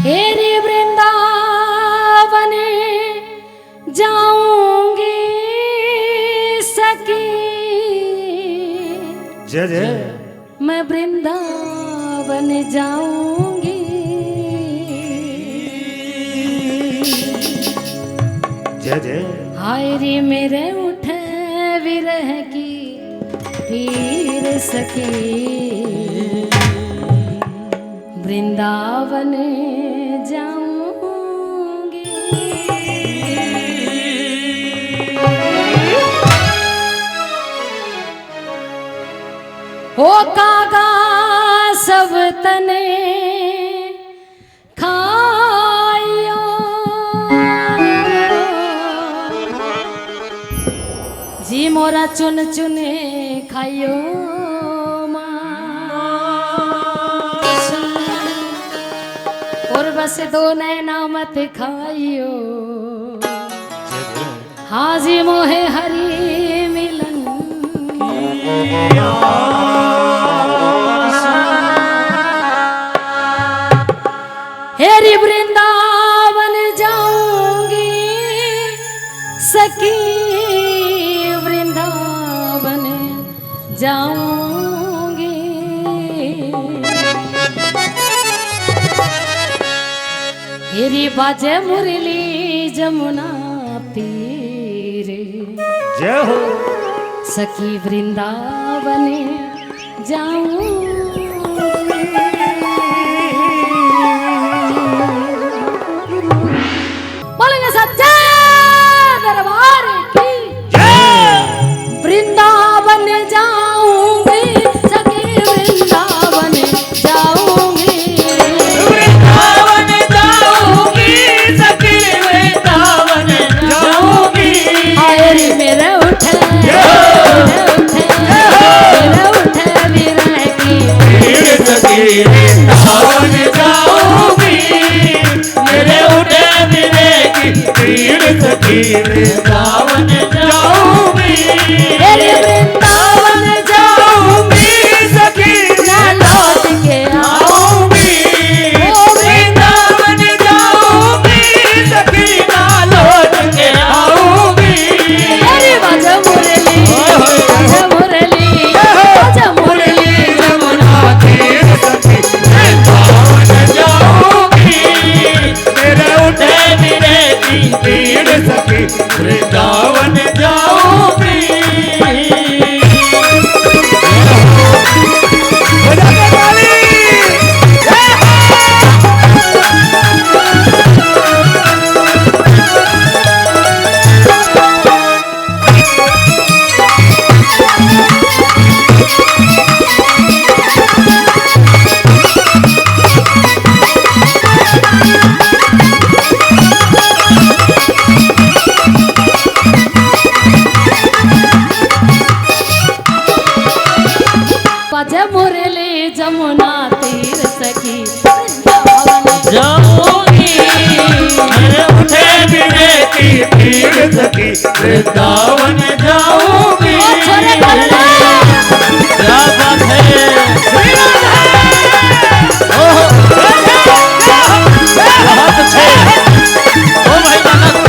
हेरी वृंदावन जाऊंगी सखी। जय जय। मैं वृंदावन जाऊंगी। जय जय। हाय रे मेरे उठे विरह की पीर सखी। वृंदावन जाऊंगी। हो कागा सब तने खायो। जी मोरा चुन चुने खायो। और बस दो नैना मत खाइयो। हाजी मोहे हरी मिलन। हेरी वृंदावन जाऊंगी सखी। वृंदावन जाऊंगी। हेरी बाजे मुरली जमुना तीरे। जय हो। सखी वृंदावन जाऊं। बोलेंगे सच्चे दरबार की वृंदावन जाऊंगी सखी। वृंदावन जाऊंगी। वृंदावन जाऊंगी सखी। वृंदावन जाऊंगी। हाय रे मेरे उठे विरह की सखी। वृंदावन जाऊंगी। मेरे उठे विरह की पीर सखी। वृंदावन जाऊंगी। मेरे वृंदावन जाऊंगी सखी। मैं लौट के आऊंगी। वृंदावन जाऊंगी सखी। ना लौट के आऊंगी। मेरी बाजा मुरली जमुना तीर सखी। वृंदावन जाऊंगी। मेरे उठे विरह की पीर सखी। वृंदावन जाऊंगी। बाजा मुरली जमुना तीर सखी। जाऊंगी। मेरे उठे विरह की पीर सखी। वृंदावन जाऊंगी। क्या बात है। बहुत अच्छे। ओ भाई मानक।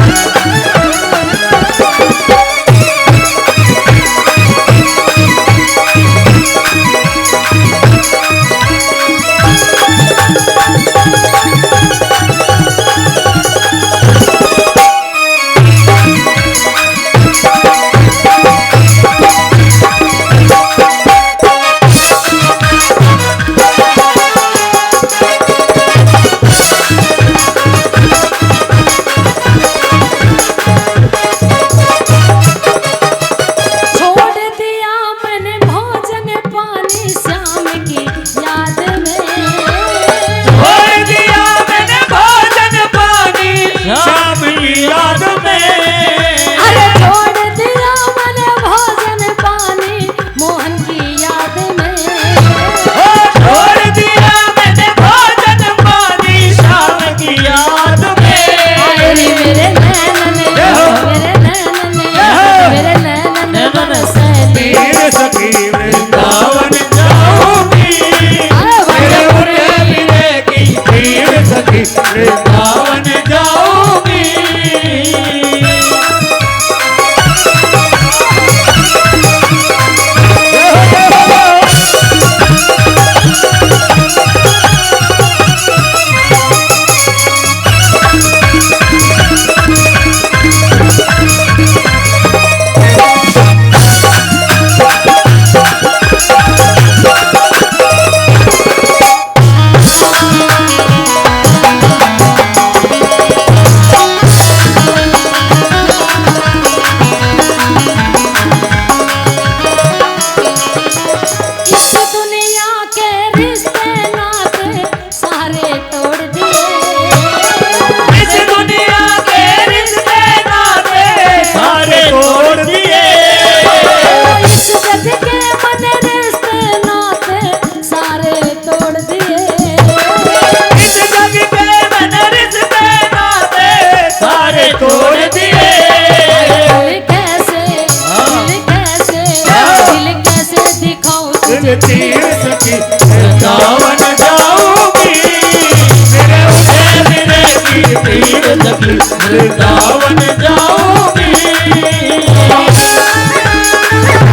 वृंदावन जाऊंगी।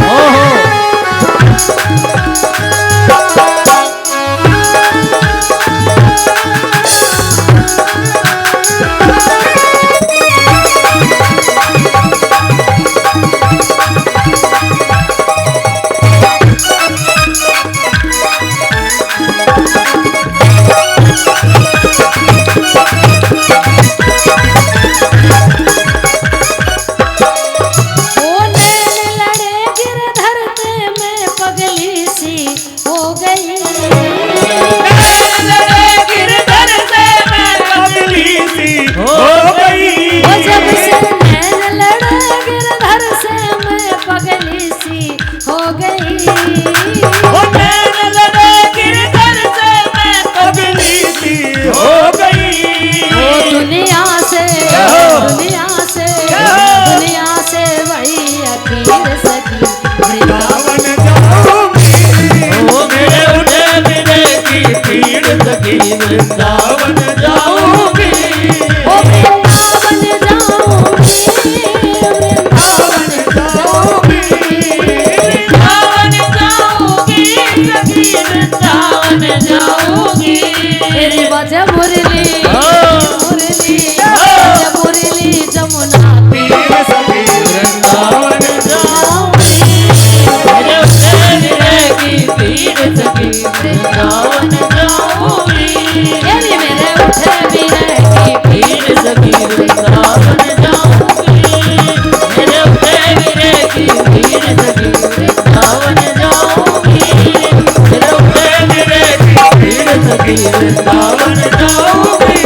ओहो ओ नैन लड़े गिरधर ते मैं पगली सी हो गई। लड़े गिरधर से मैं पगली सी हो गई। ओ जब से नैन लड़े गिरधर से मैं पगली सी हो गई। ओ नैन लड़े गिरधर से मैं पगली सी हो गई। ओ दुनिया से वही अखीर सखी वृंदावन ओ मेरे उठे मेरे की पीड़ सखी वृंदावन जाऊंगी। ओ वृंदावन जाऊंगी, वृंदावन जाऊंगी। वृंदावन जाऊंगी सखी वृंदावन जाऊंगी। तेरी वजह मुरली जमुना तीर सखी वृंदावन जाऊंगी। मेरे उठे मेरे की पीड़ सखी वृंदावन जाऊंगी। मेरे उठे बिरह की पीड़ सखी वृंदावन जाऊंगी। मेरे उठे मेरे की पीड़ सखी वृंदावन जाऊंगी। मेरे उठे मेरे की पीड़ सखी वृंदावन जाऊंगी।